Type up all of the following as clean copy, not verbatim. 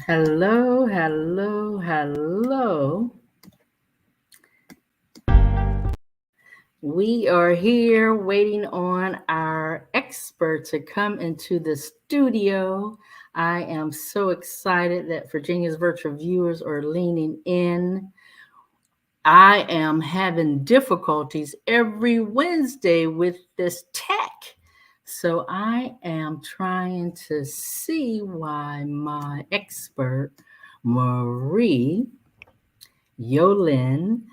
Hello, hello, hello. We are here waiting on our expert to come into the studio. I am so excited that Virginia's virtual viewers are leaning in. I am having difficulties every Wednesday with this tech. So I am trying to see why my expert, Marie Yolaine,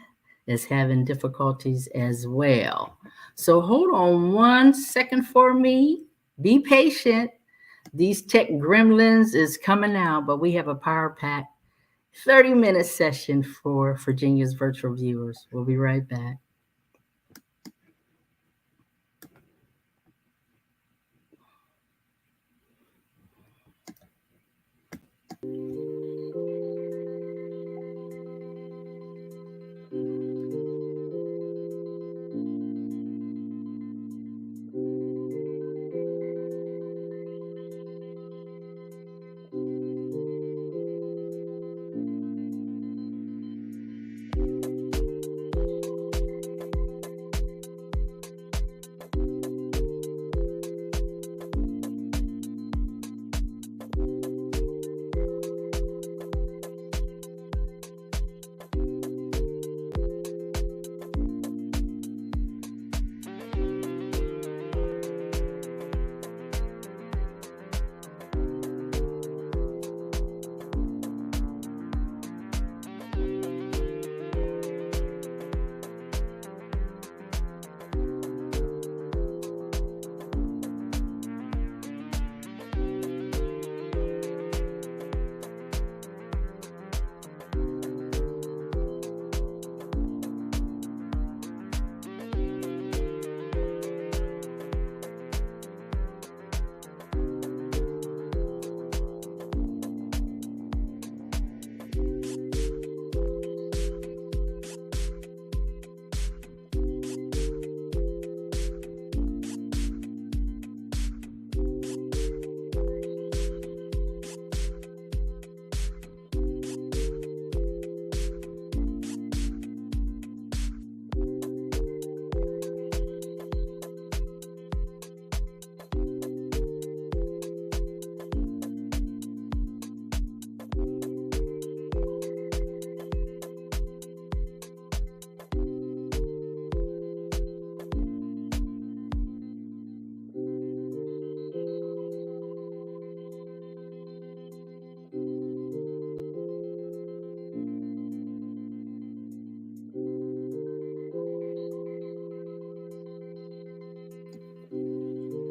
is having difficulties as well. So hold on 1 second for me. Be patient. These tech gremlins is coming out, but we have a power pack 30-minute session for Virginia's virtual viewers. We'll be right back.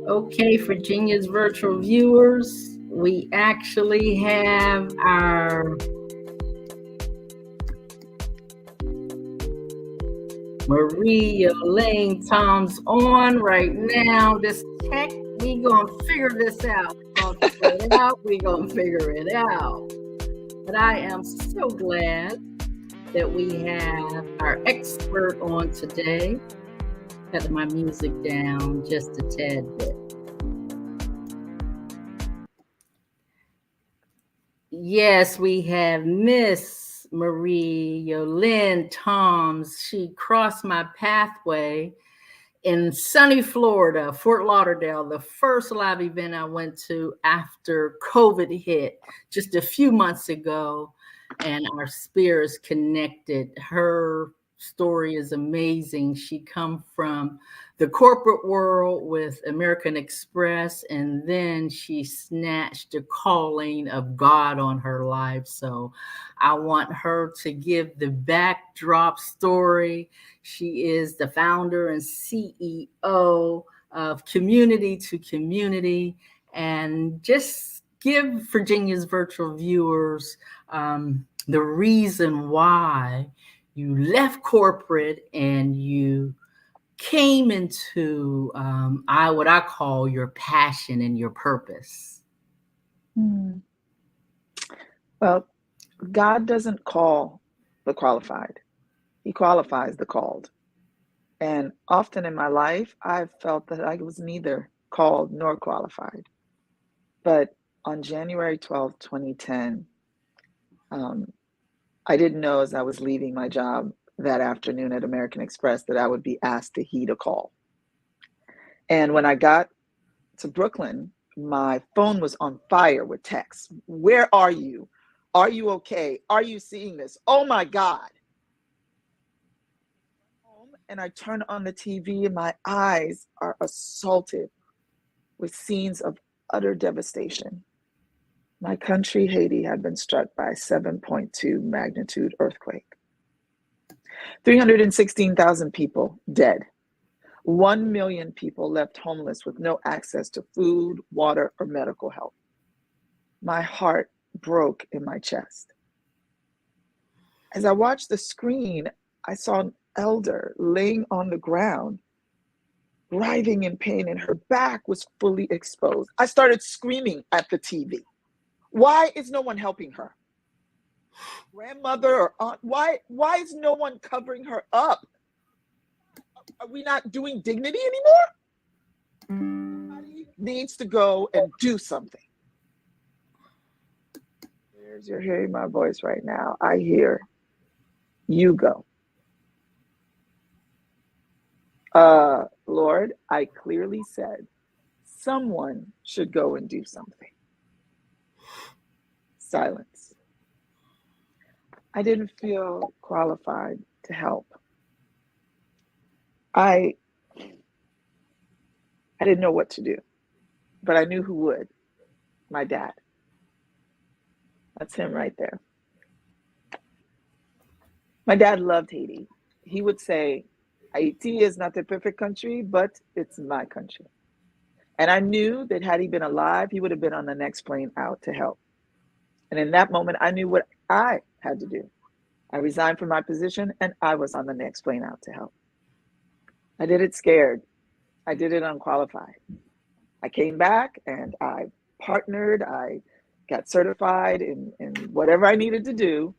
Okay, Virginia's virtual viewers, we actually have our Marie Yolaine Tom's on right now. This tech, we gonna figure this out. We gonna figure it out. But I am so glad that we have our expert on today. Cut my music down just a tad bit. Yes, we have Miss Marie Yolaine Toms. She crossed my pathway in sunny Florida, Fort Lauderdale, the first live event I went to after COVID hit just a few months ago, and our spirits connected. Her story is amazing. She come from the corporate world with American Express, and then she snatched the calling of God on her life. So I want her to give the backdrop story. She is the founder and CEO of Community2Community, and just give Virginia's virtual viewers the reason why you left corporate and you came into what I call your passion and your purpose. Well, God doesn't call the qualified. He qualifies the called. And often in my life, I've felt that I was neither called nor qualified. But on January 12th, 2010, I didn't know as I was leaving my job that afternoon at American Express that I would be asked to heed a call. And when I got to Brooklyn, my phone was on fire with texts. Where are you? Are you okay? Are you seeing this? Oh my God. And I turn on the TV and my eyes are assaulted with scenes of utter devastation. My country, Haiti, had been struck by a 7.2 magnitude earthquake. 316,000 people dead. 1 million people left homeless with no access to food, water, or medical help. My heart broke in my chest. As I watched the screen, I saw an elder laying on the ground, writhing in pain, and her back was fully exposed. I started screaming at the TV. Why is no one helping her? Grandmother or aunt, why is no one covering her up? Are we not doing dignity anymore? Somebody needs to go and do something. You're hearing my voice right now. I hear you go. Lord, I clearly said someone should go and do something. Silence. I didn't feel qualified to help. I didn't know what to do, but I knew who would. My dad. That's him right there. My dad loved Haiti. He would say, Haiti is not a perfect country, but it's my country. And I knew that had he been alive, he would have been on the next plane out to help. And in that moment, I knew what I had to do. I resigned from my position and I was on the next plane out to help. I did it scared. I did it unqualified. I came back and I partnered. I got certified in whatever I needed to do.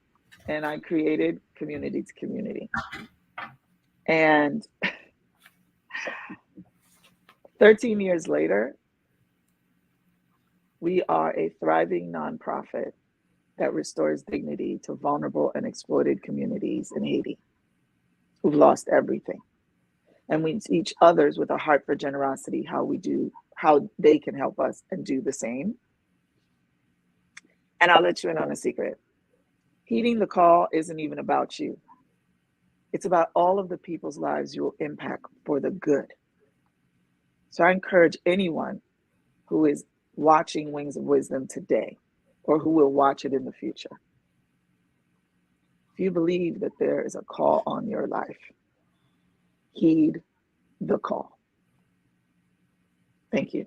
And I created Community2Community. And 13 years later, we are a thriving nonprofit that restores dignity to vulnerable and exploited communities in Haiti who've lost everything. And we teach others with a heart for generosity how they can help us and do the same. And I'll let you in on a secret. Heeding the call isn't even about you. It's about all of the people's lives you will impact for the good. So I encourage anyone who is watching Wings of Wisdom today, or who will watch it in the future. If you believe that there is a call on your life, heed the call. Thank you.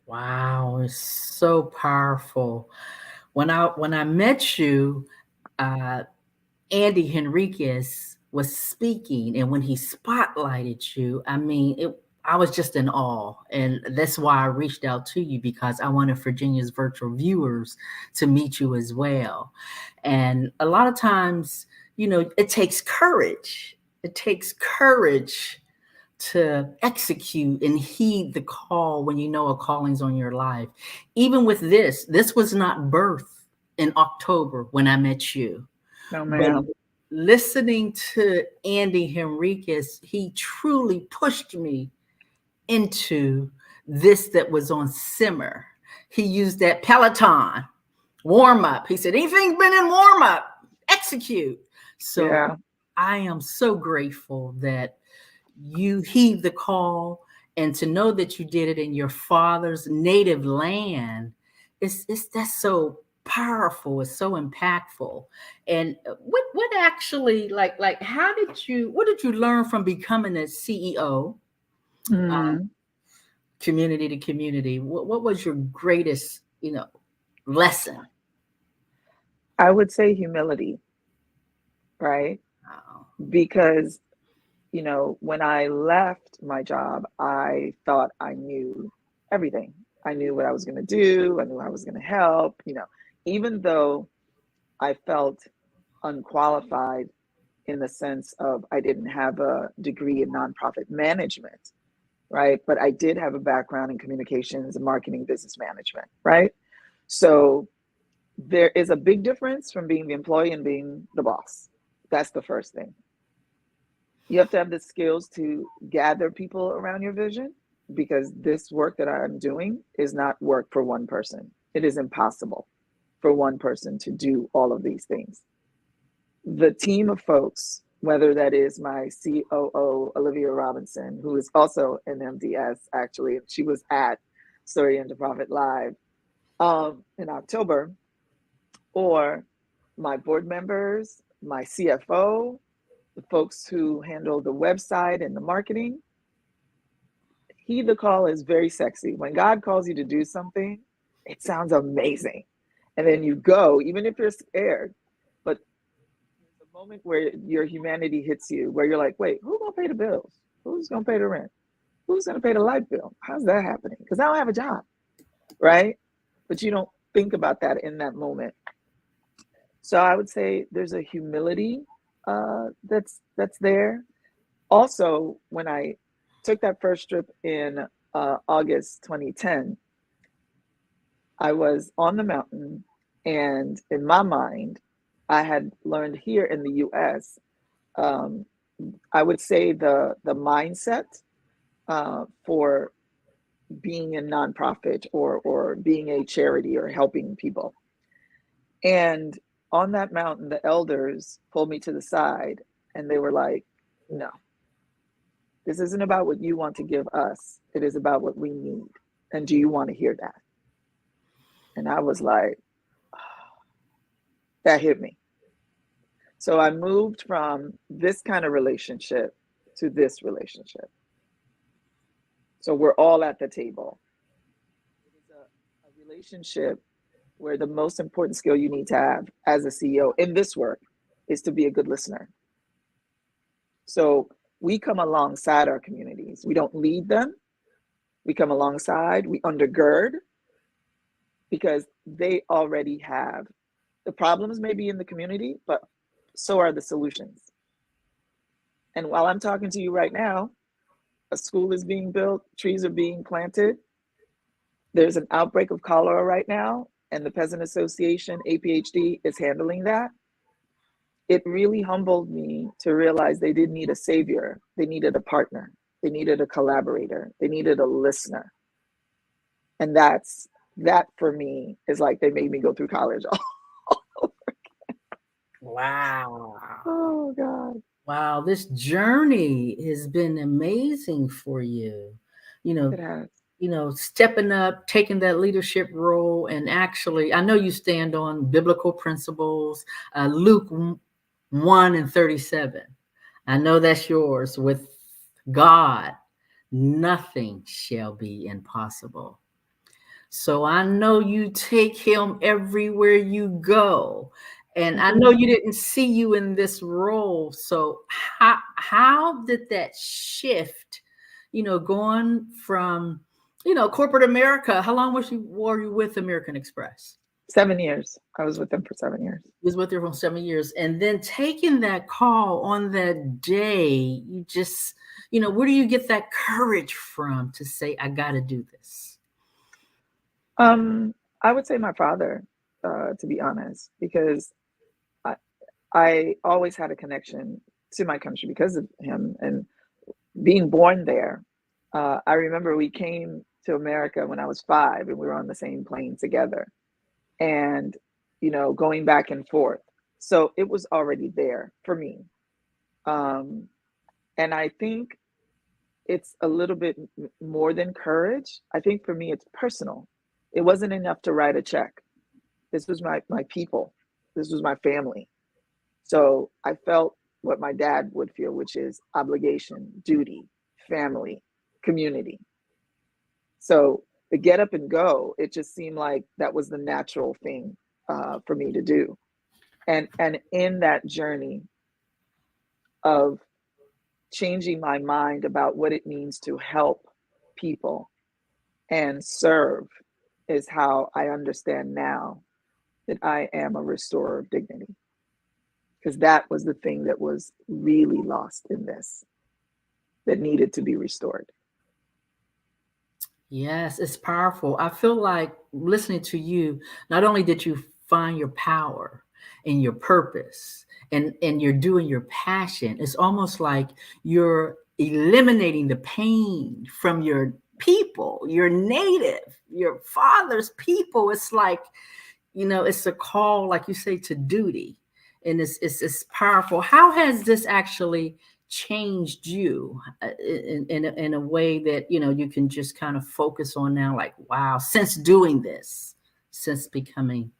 Wow, it's so powerful. When I met you, Andy Henriquez was speaking, and when he spotlighted you, I mean, I was just in awe. And that's why I reached out to you, because I wanted Virginia's virtual viewers to meet you as well. And a lot of times, it takes courage. It takes courage to execute and heed the call when you know a calling's on your life. Even with this was not birth in October when I met you. No, ma'am. But listening to Andy Henriquez, he truly pushed me into this that was on simmer. He used that Peloton warm up. He said, anything been in warm up, execute. So yeah. I am so grateful that you heed the call, and to know that you did it in your father's native land. That's so powerful. It's so impactful. And what actually, like what did you learn from becoming a CEO? Community2Community. What was your greatest, lesson? I would say humility, right? Wow. Because, when I left my job, I thought I knew everything. I knew what I was going to do. I knew I was going to help, even though I felt unqualified in the sense of I didn't have a degree in nonprofit management, right? But I did have a background in communications and marketing, business management, right? So there is a big difference from being the employee and being the boss. That's the first thing. You have to have the skills to gather people around your vision, because this work that I'm doing is not work for one person. It is impossible for one person to do all of these things. The team of folks, whether that is my COO, Olivia Robinson, who is also an MDS, actually, she was at Story into Profit Live in October, or my board members, my CFO, the folks who handle the website and the marketing. Heed the call is very sexy. When God calls you to do something, it sounds amazing. And then you go, even if you're scared. But there's a moment where your humanity hits you, where you're like, wait, who's going to pay the bills? Who's going to pay the rent? Who's going to pay the light bill? How's that happening? Because I don't have a job, right? But you don't think about that in that moment. So I would say there's a humility that's there. Also, when I took that first trip in August 2010, I was on the mountain, and in my mind, I had learned here in the US, I would say the mindset for being a nonprofit or being a charity or helping people. And on that mountain, the elders pulled me to the side and they were like, no, this isn't about what you want to give us. It is about what we need. And do you want to hear that? And I was like, oh, that hit me. So I moved from this kind of relationship to this relationship. So we're all at the table. It is a relationship where the most important skill you need to have as a CEO in this work is to be a good listener. So we come alongside our communities. We don't lead them. We come alongside, we undergird, because they already have the problems maybe in the community, but so are the solutions. And while I'm talking to you right now, a school is being built, trees are being planted. There's an outbreak of cholera right now, and the Peasant Association, APHD, is handling that. It really humbled me to realize they didn't need a savior. They needed a partner. They needed a collaborator. They needed a listener. And that for me is like they made me go through college all over again. Wow. Oh, God. Wow, this journey has been amazing for you. It has. Stepping up, taking that leadership role, and actually, I know you stand on biblical principles, Luke 1:37. I know that's yours. With God, nothing shall be impossible. So I know you take him everywhere you go. And I know you didn't see you in this role. So how did that shift, going from, corporate America? How long were you with American Express? 7 years. I was with them for 7 years. He was with her for 7 years. And then taking that call on that day, you just, where do you get that courage from to say, I got to do this? I would say my father, to be honest, because I always had a connection to my country because of him and being born there. I remember we came to America when I was 5 and we were on the same plane together and, going back and forth. So it was already there for me. And I think it's a little bit more than courage. I think for me, it's personal. It wasn't enough to write a check. This was my people. This was my family. So I felt what my dad would feel, which is obligation, duty, family, community. So the get up and go, it just seemed like that was the natural thing for me to do. And in that journey of changing my mind about what it means to help people and serve is how I understand now that I am a restorer of dignity. Because that was the thing that was really lost in this, that needed to be restored. Yes, it's powerful. I feel like listening to you, not only did you find your power and your purpose, and you're doing your passion, it's almost like you're eliminating the pain from your people, your native, your father's people. It's like, it's a call, like you say, to duty. And it's powerful. How has this actually changed you in a way that, you can just kind of focus on now, like, wow, since doing this, since becoming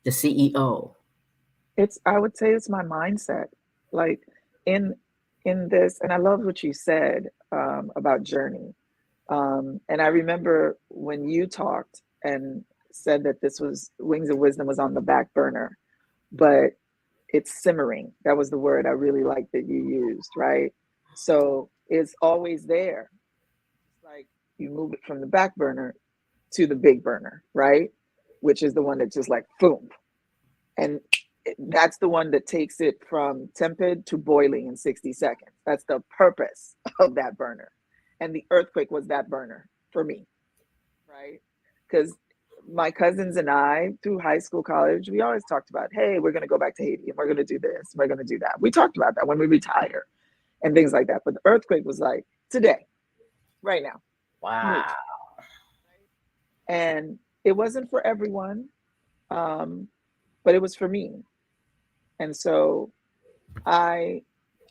the CEO? I would say it's my mindset. Like in this, and I love what you said about journey. And I remember when you talked and said that this was Wings of Wisdom was on the back burner, but it's simmering. That was the word I really liked that you used, right? So it's always there. It's like you move it from the back burner to the big burner, right? Which is the one that's just like boom. And that's the one that takes it from tepid to boiling in 60 seconds. That's the purpose of that burner. And the earthquake was that burner for me, right? Because my cousins and I, through high school, college, we always talked about, hey, we're going to go back to Haiti and we're going to do this, we're going to do that. We talked about that when we retire and things like that. But the earthquake was like, today, right now. Wow. Move. And it wasn't for everyone, but it was for me. And so I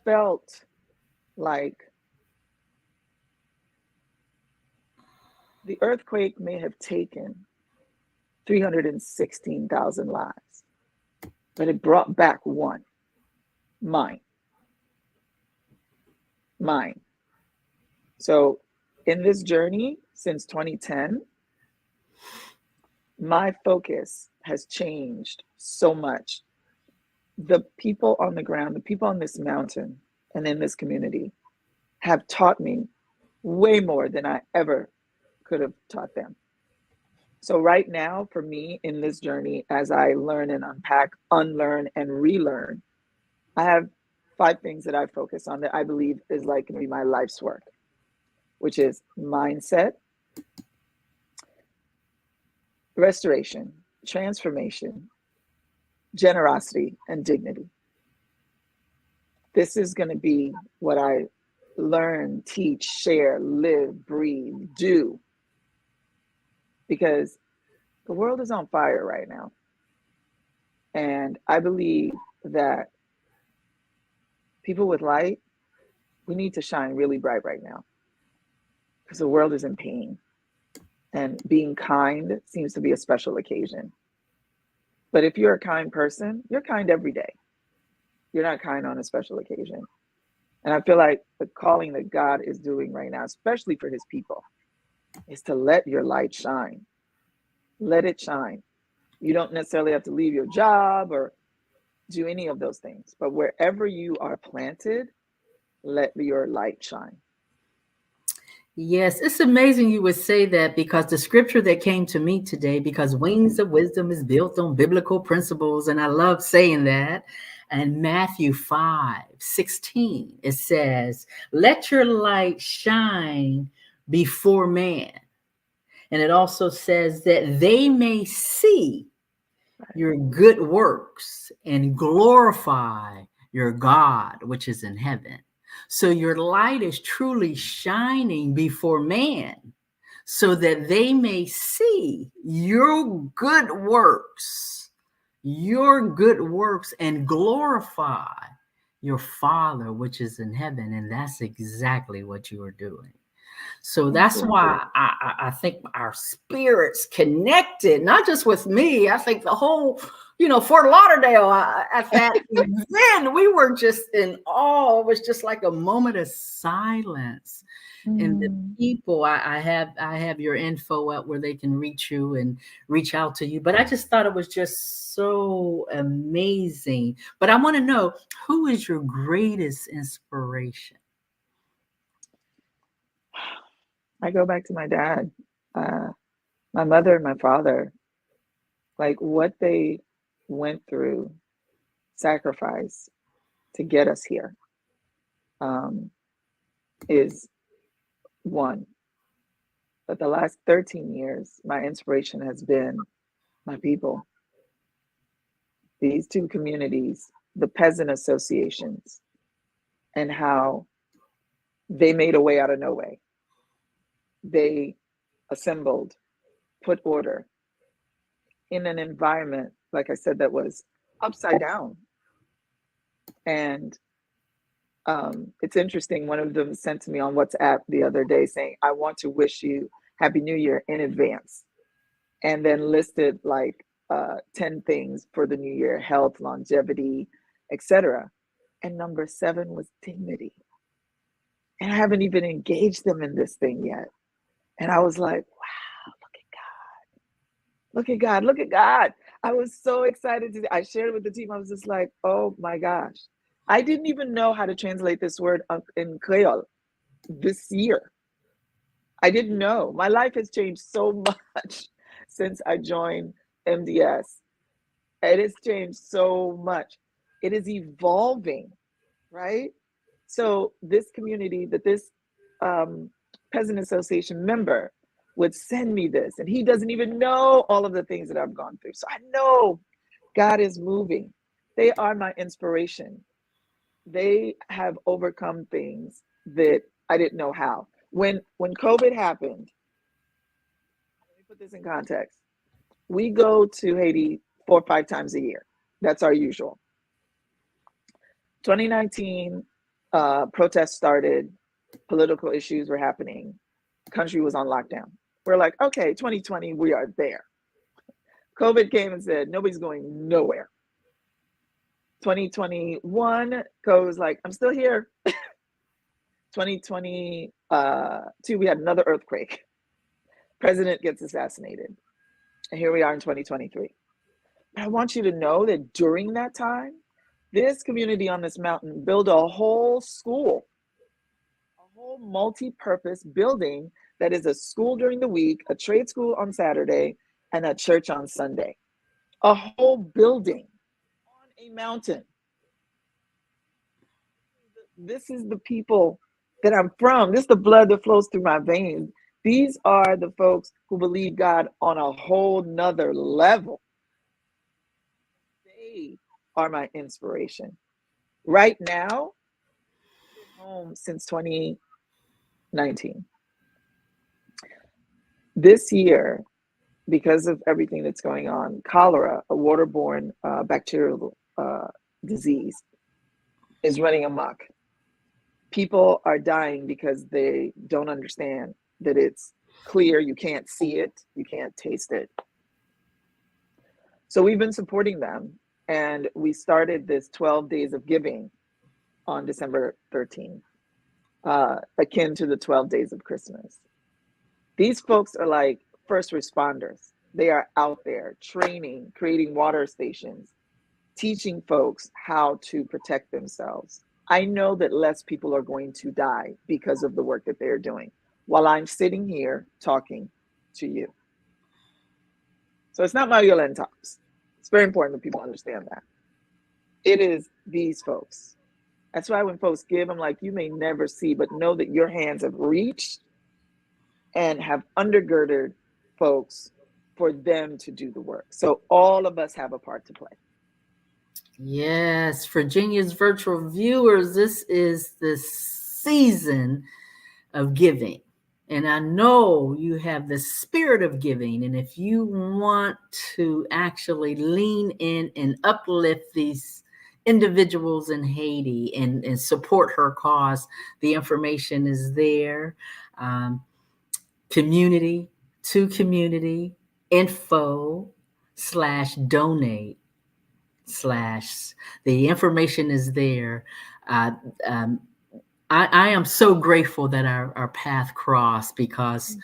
felt like the earthquake may have taken 316,000 lives, but it brought back one, mine. So in this journey since 2010, my focus has changed so much. The people on the ground, the people on this mountain and in this community have taught me way more than I ever could have taught them. So right now, for me in this journey, as I learn and unpack, unlearn and relearn, I have 5 things that I focus on that I believe is like going to be my life's work, which is mindset, restoration, transformation, generosity, and dignity. This is going to be what I learn, teach, share, live, breathe, do. Because the world is on fire right now. And I believe that people with light, we need to shine really bright right now. Because the world is in pain. And being kind seems to be a special occasion. But if you're a kind person, you're kind every day. You're not kind on a special occasion. And I feel like the calling that God is doing right now, especially for his people, is to let your light shine. Let it shine. You don't necessarily have to leave your job or do any of those things. But wherever you are planted, let your light shine. Yes, it's amazing you would say that, because the scripture that came to me today, because Wings of Wisdom is built on biblical principles, and I love saying that. And Matthew 5:16, it says, let your light shine before man. And it also says that they may see your good works and glorify your God, which is in heaven. So your light is truly shining before man, so that they may see your good works, and glorify your Father, which is in heaven. And that's exactly what you are doing. So that's why I think our spirits connected, not just with me. I think the whole, Fort Lauderdale at that event, we were just in awe. It was just like a moment of silence. And the people, I have your info out where they can reach you and reach out to you. But I just thought it was just so amazing. But I want to know, who is your greatest inspiration? I go back to my dad, my mother and my father, like what they went through, sacrifice to get us here, is one. But the last 13 years, my inspiration has been my people. these two communities, the peasant associations, and how they made a way out of no way. They assembled, put order in an environment, like I said, that was upside down. And it's interesting. One of them sent to me on WhatsApp the other day saying, I want to wish you Happy New Year in advance. And then listed like 10 things for the new year: health, longevity, etc. And number 7 was dignity. And I haven't even engaged them in this thing yet. And I was like, wow, look at God. Look at God. Look at God. I was so excited. I shared it with the team. I was just like, oh my gosh. I didn't even know how to translate this word in Creole this year. I didn't know. My life has changed so much since I joined MDS. It has changed so much. It is evolving, right? So this community, that this Peasant Association member would send me this, and he doesn't even know all of the things that I've gone through. So I know God is moving. They are my inspiration. They have overcome things that I didn't know how. When COVID happened, let me put this in context. We go to Haiti 4 or 5 times a year. That's our usual. 2019, protests started, political issues were happening, the country was on lockdown. We're like, okay, 2020, we are there. COVID came and said, nobody's going nowhere. 2021, goes like, I'm still here. 2022, we had another earthquake. President gets assassinated. And here we are in 2023. But I want you to know that during that time, this community on this mountain built a whole school, a whole multi-purpose building that is a school during the week, a trade school on Saturday, and a church on Sunday. A whole building on a mountain. This is the people that I'm from. This is the blood that flows through my veins. These are the folks who believe God on a whole nother level. They are my inspiration. Right now, I've been home since 2019. This year, because of everything that's going on, cholera, a waterborne bacterial disease, is running amok. People are dying because they don't understand that it's clear. You can't see it, you can't taste it. So we've been supporting them, and we started this 12 days of giving on December 13th, akin to the 12 days of Christmas. These folks are like first responders. They are out there training, creating water stations, teaching folks how to protect themselves. I know that less people are going to die because of the work that they're doing while I'm sitting here talking to you. So it's not my Yolaine tops. It's very important that people understand that. It is these folks. That's why when folks give, I'm like, you may never see, but know that your hands have reached and have undergirded folks for them to do the work. So all of us have a part to play. Yes, Virginia's virtual viewers, this is the season of giving. And I know you have the spirit of giving. And if you want to actually lean in and uplift these individuals in Haiti and support her cause, the information is there. Community2Community info/donate/ the information is there. I am so grateful that our path crossed, because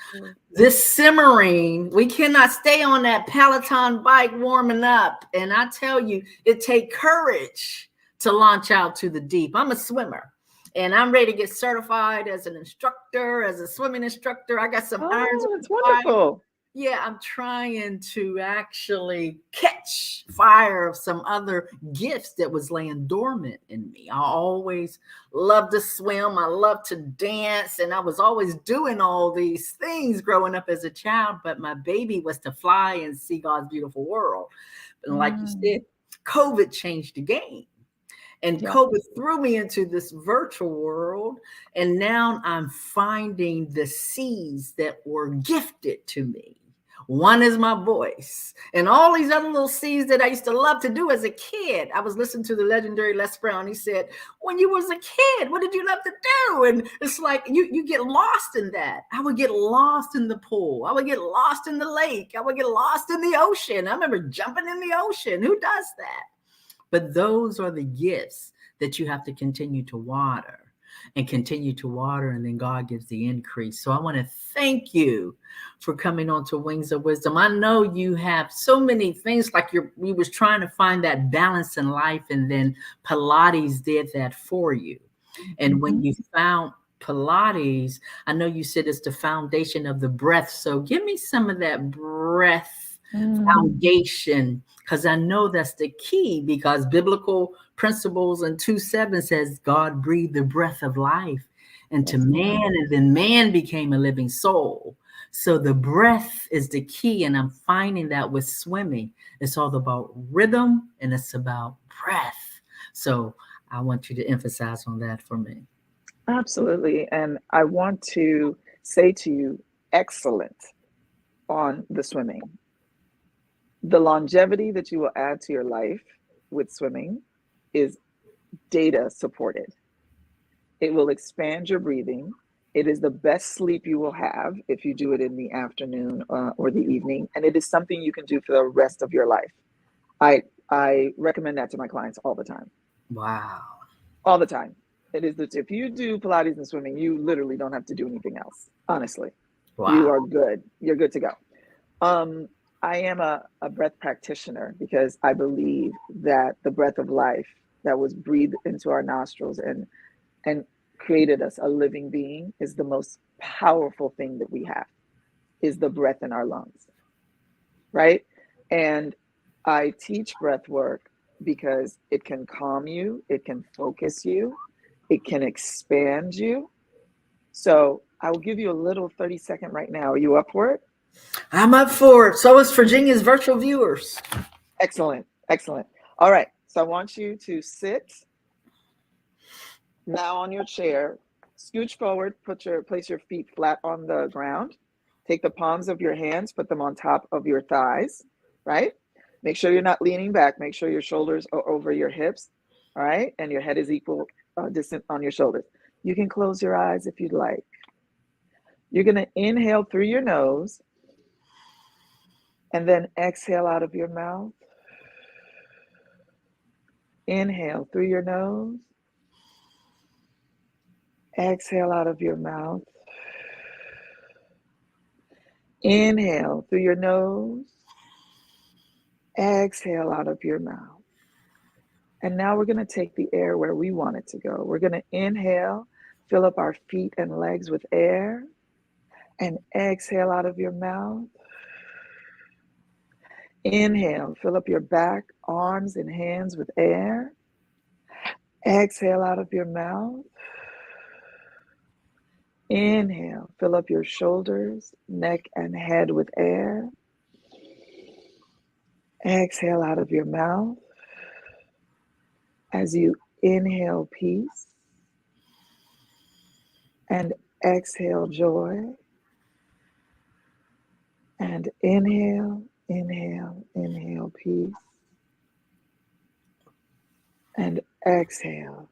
this simmering, we cannot stay on that Peloton bike warming up. And I tell you, it takes courage to launch out to the deep. I'm a swimmer, and I'm ready to get certified as an instructor, as a swimming instructor. I got some irons. That's wonderful. Yeah, I'm trying to actually catch fire of some other gifts that was laying dormant in me. I always loved to swim. I love to dance. And I was always doing all these things growing up as a child. But my baby was to fly and see God's beautiful world. And like you said, COVID changed the game. And Yeah. COVID threw me into this virtual world. And now I'm finding the seeds that were gifted to me. One is my voice, and all these other little seeds that I used to love to do as a kid. I was listening to the legendary Les Brown. He said, when you was a kid, what did you love to do? And it's like you get lost in that. I would get lost in the pool. I would get lost in the lake. I would get lost in the ocean. I remember jumping in the ocean. Who does that? But those are the gifts that you have to continue to water and continue to water, and then God gives the increase. So I want to thank you for coming on to Wings of Wisdom. I know you have so many things, like we was trying to find that balance in life, and then Pilates did that for you. And when you found Pilates, I know you said it's the foundation of the breath. So give me some of that breath foundation, because I know that's the key, because biblical principles in 2:7 says God breathed the breath of life into man, and then man became a living soul. So the breath is the key, and I'm finding that with swimming, it's all about rhythm and it's about breath. So I want you to emphasize on that for me. Absolutely. And I want to say to you, excellent on the swimming. The longevity that you will add to your life with swimming is data supported. It will expand your breathing. It is the best sleep you will have if you do it in the afternoon or the evening. And it is something you can do for the rest of your life. I recommend that to my clients all the time. Wow. All the time. It is if you do Pilates and swimming, you literally don't have to do anything else. Honestly, Wow. You are good. You're good to go. I am a breath practitioner because I believe that the breath of life that was breathed into our nostrils and created us a living being is the most powerful thing that we have, is the breath in our lungs, right? And I teach breath work because it can calm you, it can focus you, it can expand you. So I will give you a little 30-second right now. Are you up for it? I'm up for it. So is Virginia's virtual viewers. Excellent. Excellent. All right. So I want you to sit now on your chair, scooch forward, place your feet flat on the ground. Take the palms of your hands, put them on top of your thighs, right? Make sure you're not leaning back. Make sure your shoulders are over your hips, all right? And your head is equal distant on your shoulders. You can close your eyes if you'd like. You're going to inhale through your nose and then exhale out of your mouth. Inhale through your nose. Exhale out of your mouth. Inhale through your nose. Exhale out of your mouth. And now we're going to take the air where we want it to go. We're going to inhale, fill up our feet and legs with air, and exhale out of your mouth. Inhale, fill up your back, arms, and hands with air. Exhale out of your mouth. Inhale, fill up your shoulders, neck, and head with air. Exhale out of your mouth. As you inhale peace and exhale joy. And inhale, inhale, inhale peace. And exhale,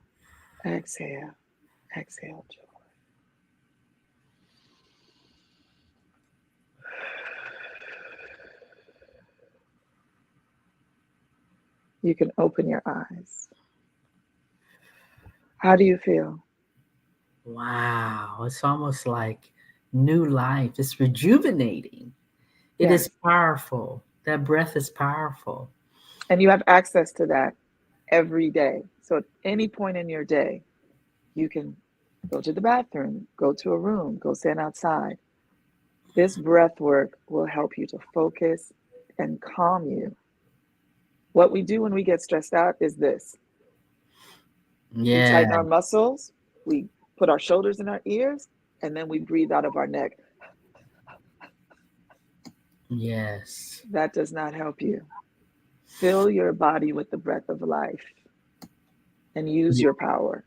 exhale, exhale joy. You can open your eyes. How do you feel? Wow. It's almost like new life. It's rejuvenating. It is powerful. That breath is powerful. And you have access to that every day. So at any point in your day, you can go to the bathroom, go to a room, go stand outside. This breath work will help you to focus and calm you. What we do when we get stressed out is this. Yeah. We tighten our muscles, we put our shoulders in our ears, and then we breathe out of our neck. Yes. That does not help you. Fill your body with the breath of life and use your power.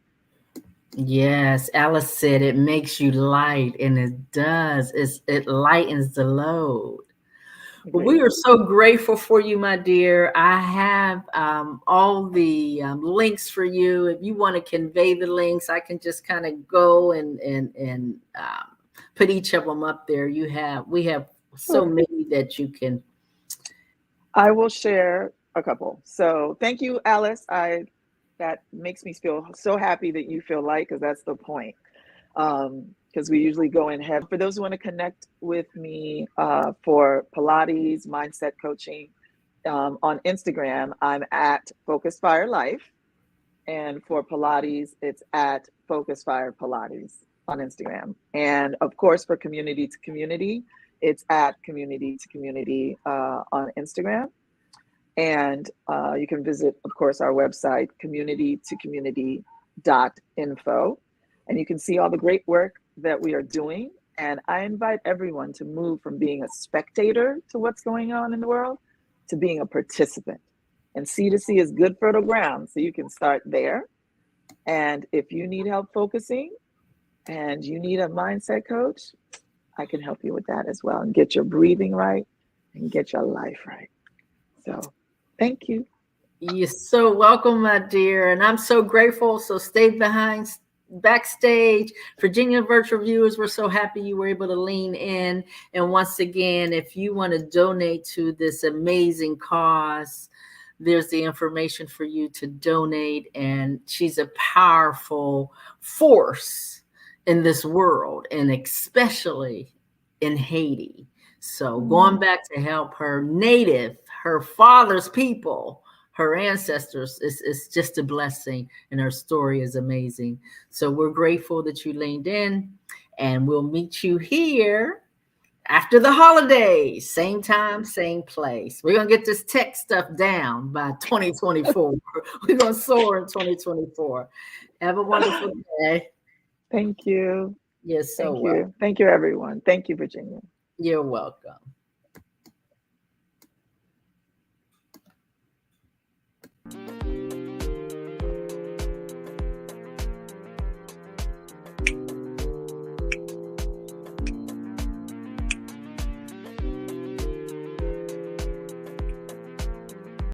Yes, Alice said it makes you light, and it does. It lightens the load. Well, we are so grateful for you, my dear. I have all the links for you. If you want to convey the links, I can just kind of go and put each of them up there. We have so many that you can. I will share a couple. So thank you, Alice. That makes me feel so happy that you feel light, because that's the point. Because we usually go in heavy. For those who want to connect with me for Pilates, mindset coaching, on Instagram, I'm at Focus Fire Life. And for Pilates, it's at Focus Fire Pilates on Instagram. And of course, for Community to Community, it's at Community2Community on Instagram. And you can visit, of course, our website, community2community.info. And you can see all the great work that we are doing. And I invite everyone to move from being a spectator to what's going on in the world to being a participant. And C2C is good fertile ground, so you can start there. And if you need help focusing and you need a mindset coach, I can help you with that as well, and get your breathing right and get your life right. So thank you. You're so welcome, my dear. And I'm so grateful. So stay backstage. Virginia virtual viewers, we're so happy you were able to lean in. And once again, if you want to donate to this amazing cause, there's the information for you to donate. And she's a powerful force in this world, and especially in Haiti. So going back to help her father's people, her ancestors, is just a blessing, and her story is amazing. So we're grateful that you leaned in, and we'll meet you here after the holidays, same time, same place. We're going to get this tech stuff down by 2024. We're going to soar in 2024. Have a wonderful day. Thank you. Yes, so thank you. Thank you, everyone. Thank you, Virginia. You're welcome.